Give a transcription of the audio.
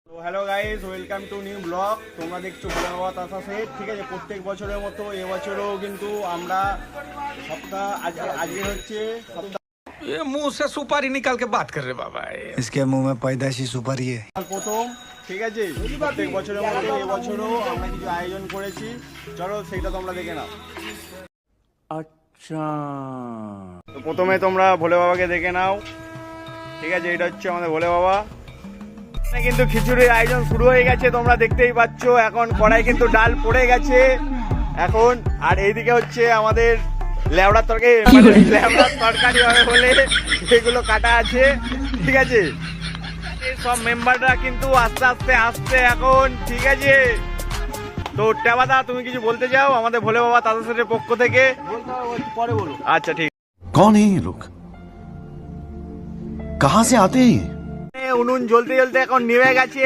তো hello guys, welcome to new blog. তোমরা দেখছো ভোলে বাবা তাসা সেট। ঠিক আছে, প্রত্যেক বছরের মতো এবছরও কিন্তু আমরা আজকে হচ্ছে সপ্তাহ ये मुंह से सुपारी निकाल के बात कर रहे बाबा इसके मुंह में पैदाइशी सुपारी है। প্রথম। ঠিক আছে, প্রত্যেক বছরের মতো এবছরও আমরা কিছু আয়োজন করেছি। চলো সেইটা তোমরা দেখে নাও। আচ্ছা, তো প্রথমে তোমরা ভোলে বাবাকে দেখে নাও। ঠিক আছে, এটা হচ্ছে আমাদের ভোলে বাবা। এখানে কিন্তু খিচুড়ির আয়োজন শুরু হয়ে গেছে, তোমরা দেখতেই পাচ্ছ। এখন কড়াই কিন্তু ডাল পড়ে গেছে এখন। আর এইদিকে হচ্ছে আমাদের ল্যাবড়ার তরকারি, ল্যাবড়ার তরকারি হবে বলে এগুলো কাটা আছে। ঠিক আছে, এই সব মেম্বাররা কিন্তু আস্তে আস্তে আসছে এখন। ঠিক আছে, তো টেবাদা তুমি কিছু বলতে চাও আমাদের ভোলে বাবা তাদের সাথে পক্ষ থেকে? পরে বলো। আচ্ছা ঠিক। कौन है ये लोग? कहाँ से आते हैं ये? উনুন জ্বলতে জ্বলতে এখন নিভে গেছে।